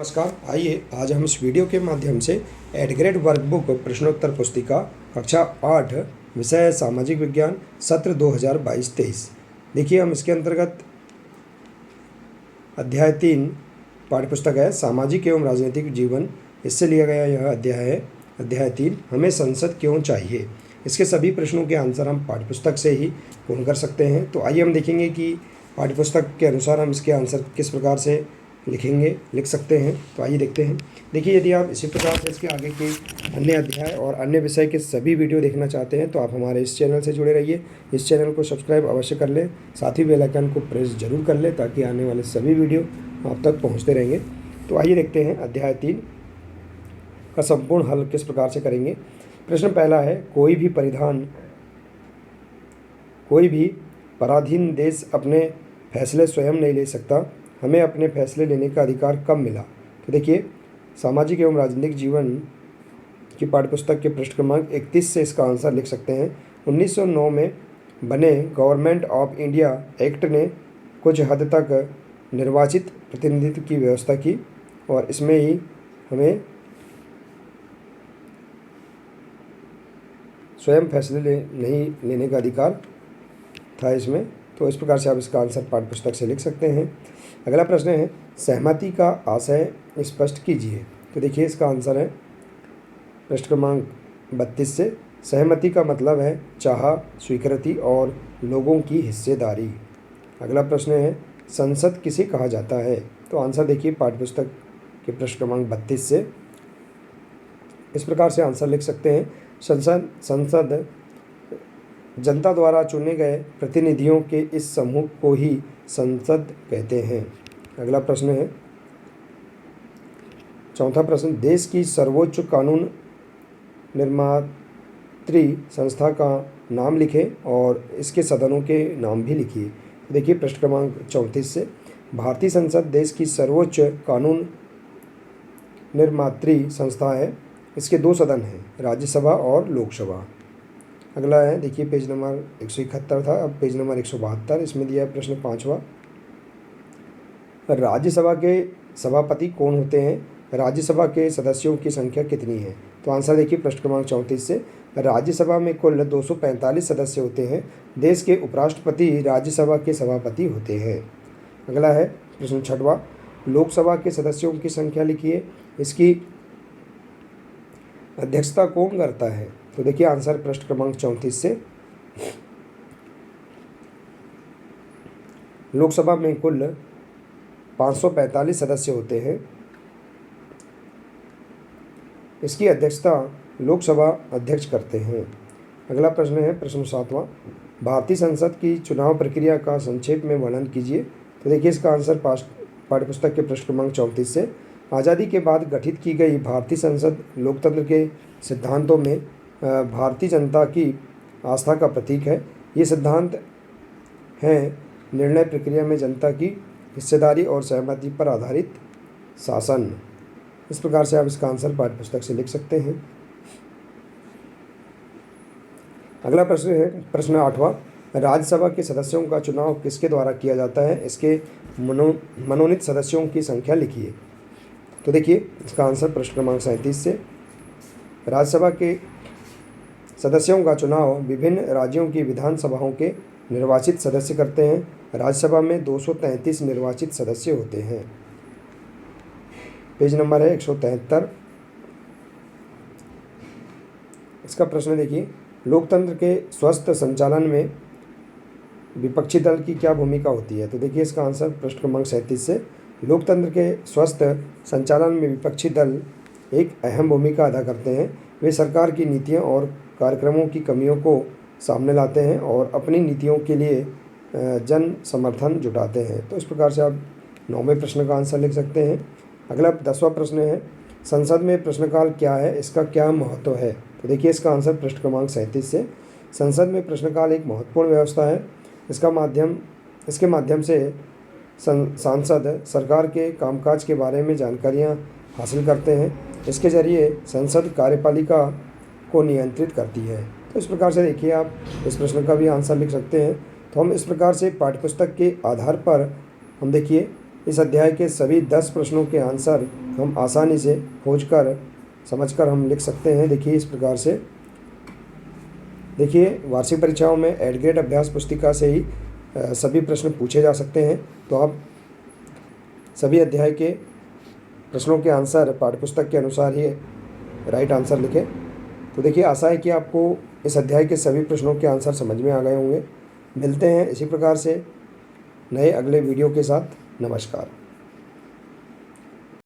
नमस्कार। आइए आज हम इस वीडियो के माध्यम से एट ग्रेड वर्कबुक प्रश्नोत्तर पुस्तिका कक्षा 8 विषय सामाजिक विज्ञान सत्र 2022-23। देखिए, हम इसके अंतर्गत अध्याय 3 पाठ्यपुस्तक है सामाजिक एवं राजनीतिक जीवन, इससे लिया गया यह अध्याय है। अध्याय 3 हमें संसद क्यों चाहिए। इसके सभी प्रश्नों के आंसर हम पाठ्यपुस्तक से ही पूर्ण कर सकते हैं। तो आइए हम देखेंगे कि पाठ्यपुस्तक के अनुसार हम इसके आंसर किस प्रकार से लिख सकते हैं। तो आइए देखते हैं। देखिए, यदि आप इसी प्रकार से इसके आगे के अन्य अध्याय और अन्य विषय के सभी वीडियो देखना चाहते हैं तो आप हमारे इस चैनल से जुड़े रहिए। इस चैनल को सब्सक्राइब अवश्य कर लें, साथ ही बेल आइकन को प्रेस जरूर कर लें ताकि आने वाले सभी वीडियो आप तक पहुंचते रहेंगे। तो आइए देखते हैं अध्याय 3 का संपूर्ण हल किस प्रकार से करेंगे। प्रश्न पहला है, कोई भी पराधीन देश अपने फैसले स्वयं नहीं ले सकता, हमें अपने फैसले लेने का अधिकार कब मिला। तो देखिए, सामाजिक एवं राजनीतिक जीवन की पाठ्यपुस्तक के पृष्ठ क्रमांक 31 से इसका आंसर लिख सकते हैं। 1909 में बने गवर्नमेंट ऑफ इंडिया एक्ट ने कुछ हद तक निर्वाचित प्रतिनिधित्व की व्यवस्था की और इसमें ही हमें स्वयं फैसले नहीं लेने का अधिकार था इसमें। तो इस प्रकार से आप इसका आंसर पाठ्यपुस्तक से लिख सकते हैं। अगला प्रश्न है, सहमति का आशय स्पष्ट कीजिए। तो देखिए, इसका आंसर है पृष्ठ क्रमांक 32 से, सहमति का मतलब है चाह, स्वीकृति और लोगों की हिस्सेदारी। अगला प्रश्न है, संसद किसे कहा जाता है। तो आंसर देखिए पाठ्यपुस्तक के पृष्ठ क्रमांक 32 से इस प्रकार से आंसर लिख सकते हैं, संसद जनता द्वारा चुने गए प्रतिनिधियों के इस समूह को ही संसद कहते हैं। अगला प्रश्न है, चौथा प्रश्न, देश की सर्वोच्च कानून निर्मात्री संस्था का नाम लिखें और इसके सदनों के नाम भी लिखिए। देखिए पृष्ठ क्रमांक 34 से, भारतीय संसद देश की सर्वोच्च कानून निर्मात्री संस्था है। इसके 2 सदन हैं, राज्यसभा और लोकसभा। अगला है, देखिए पेज नंबर 171 था, अब पेज नंबर 172। इसमें दिया है प्रश्न 5वां, राज्यसभा के सभापति कौन होते हैं, राज्यसभा के सदस्यों की संख्या कितनी है। तो आंसर देखिए पृष्ठ क्रमांक 34 से, राज्यसभा में कुल 245 सदस्य होते हैं। देश के उपराष्ट्रपति राज्यसभा के सभापति होते हैं। अगला है प्रश्न 6वां, लोकसभा के सदस्यों की संख्या लिखिए, इसकी अध्यक्षता कौन करता है। तो देखिए आंसर पृष्ठ क्रमांक 34 से, लोकसभा में कुल 545 सदस्य होते हैं, इसकी अध्यक्षता लोकसभा अध्यक्ष करते हैं। अगला प्रश्न है प्रश्न 7वां, भारतीय संसद की चुनाव प्रक्रिया का संक्षेप में वर्णन कीजिए। तो देखिए इसका आंसर पाठ्यपुस्तक के पृष्ठ क्रमांक 34 से, आज़ादी के बाद गठित की गई भारतीय संसद लोकतंत्र के सिद्धांतों में भारतीय जनता की आस्था का प्रतीक है। ये सिद्धांत हैं निर्णय प्रक्रिया में जनता की हिस्सेदारी और सहमति पर आधारित शासन। इस प्रकार से आप इसका आंसर पाठ्यपुस्तक से लिख सकते हैं। अगला प्रश्न है प्रश्न 8वां, राज्यसभा के सदस्यों का चुनाव किसके द्वारा किया जाता है, इसके मनोनीत सदस्यों की संख्या लिखिए। तो देखिए इसका आंसर पृष्ठ क्रमांक 37 से, राज्यसभा के सदस्यों का चुनाव विभिन्न राज्यों की विधानसभाओं के निर्वाचित सदस्य करते हैं। राज्यसभा में 233 निर्वाचित सदस्य होते हैं। पेज नंबर है 173। इसका प्रश्न देखिए, लोकतंत्र के स्वस्थ संचालन में विपक्षी दल की क्या भूमिका होती है। तो देखिए इसका आंसर पृष्ठ क्रमांक 37 से, लोकतंत्र के स्वस्थ संचालन में विपक्षी दल एक अहम भूमिका अदा करते हैं। वे सरकार की नीतियों और कार्यक्रमों की कमियों को सामने लाते हैं और अपनी नीतियों के लिए जन समर्थन जुटाते हैं। तो इस प्रकार से आप 9वें प्रश्न का आंसर लिख सकते हैं। अगला 10वां प्रश्न है, संसद में प्रश्नकाल क्या है, इसका क्या महत्व है। तो देखिए इसका आंसर पृष्ठ क्रमांक 37 से, संसद में प्रश्नकाल एक महत्वपूर्ण व्यवस्था है। इसके माध्यम से सांसद सरकार के कामकाज के बारे में जानकारियाँ हासिल करते हैं। इसके जरिए संसद कार्यपालिका को नियंत्रित करती है। तो इस प्रकार से देखिए आप इस प्रश्न का भी आंसर लिख सकते हैं। तो हम इस प्रकार से पाठ्यपुस्तक के आधार पर हम देखिए इस अध्याय के सभी 10 प्रश्नों के आंसर हम आसानी से खोजकर समझकर हम लिख सकते हैं। देखिए इस प्रकार से, देखिए वार्षिक परीक्षाओं में एडग्रेड अभ्यास पुस्तिका से ही सभी प्रश्न पूछे जा सकते हैं। तो आप सभी अध्याय के प्रश्नों के आंसर पाठ्यपुस्तक के अनुसार ही राइट आंसर लिखें। तो देखिए आशा है कि आपको इस अध्याय के सभी प्रश्नों के आंसर समझ में आ गए होंगे। मिलते हैं इसी प्रकार से नए अगले वीडियो के साथ। नमस्कार।